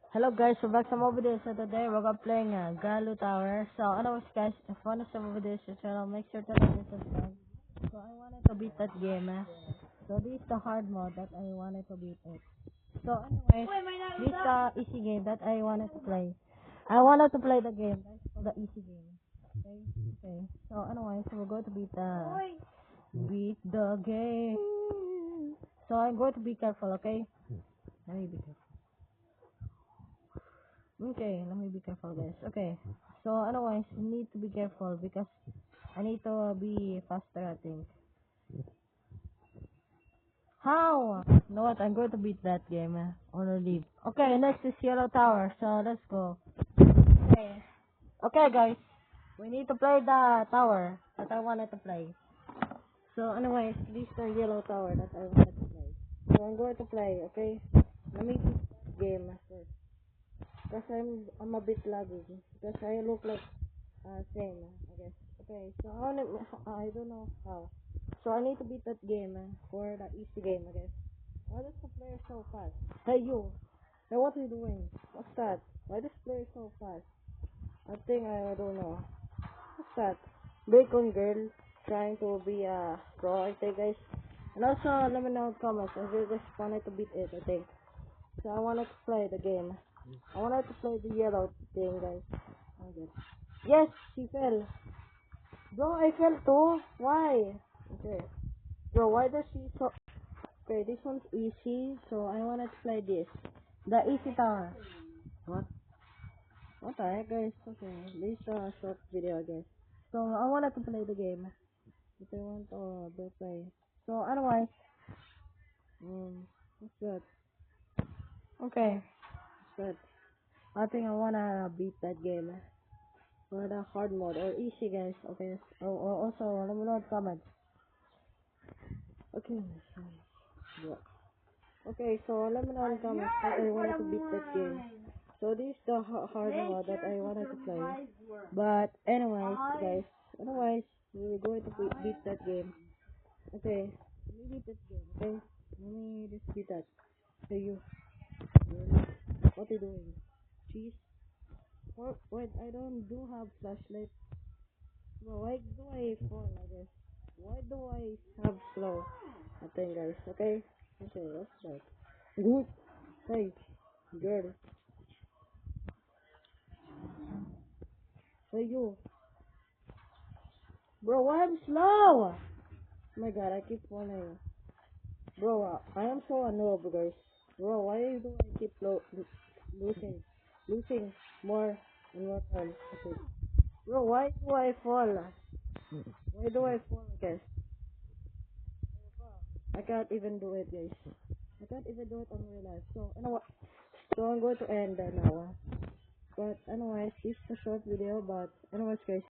Hello guys, so back sa my video. So today we're gonna playing Galu Tower. So anyways guys, if you wanna see my videos, so make sure to like and subscribe. So I wanted to beat that game. So this is the hard mode that I wanted to beat it. So anyways, this is the easy game that I wanted to play. I wanted to play the game. That's for the easy game. Okay. Okay. So anyways, we're going to beat the game. So I'm going to be careful. Okay. Let me be careful. Okay, let me be careful guys. Okay. So otherwise you need to be careful because I need to be faster I think. How? You know what, I'm going to beat that game already. Okay, next is Yellow Tower, so let's go. Okay. Okay guys. We need to play the tower that I wanted to play. So anyways, this is the Yellow Tower that I wanted to play. So I'm going to play, okay? Let me beat that game first. Because I'm a bit laggy. Because I look like same, I guess. Okay, so I don't know how. So I need to beat that game for the easy game, I guess. Why does the player so fast? Hey you! Hey, what are you doing? What's that? Why does player so fast? I think I don't know. What's that? Bacon girl trying to be a pro, I think guys. And also let me know in the comments if you just wanted to beat it, I think. So I wanted to play the game. I wanted to play the yellow thing, guys. Okay. Yes, she fell. Bro, I fell too. Why? Okay. Bro, why does she so... Okay, this one's easy, so I wanted to play this. The easy tower. What? What the heck, guys? Okay, this is a short video, guys. So I wanted to play the game. If I want to play. So otherwise, what's that? Okay, what's that? I think I wanna beat that game. For the hard mode or easy guys, okay. Also let me know in the comments. Okay, so yeah. Okay, so let me know in the comments that I wanted to beat that game. So this is the hard mode that I wanted to play. But anyways guys, otherwise we're going to beat that game. Okay, let me beat that game, okay? Let me just beat that. Hey you, what are you doing? Cheese? Wait, I don't do have flashlight. Bro, why do I fall like this? Why do I have slow? I think guys, okay? Okay, what's that? Good. Hey, girl. Hey you. Bro, why I'm slow? Oh my god, I keep falling. Bro, I am so annoyed guys. Bro, why do I keep losing? Losing more and more time. Okay. Bro, why do I fall? Why do I fall guys? I can't even do it guys. I can't even do it on real life. So, you know what? So I'm going to end now. But anyways, this is a short video. But anyways, guys.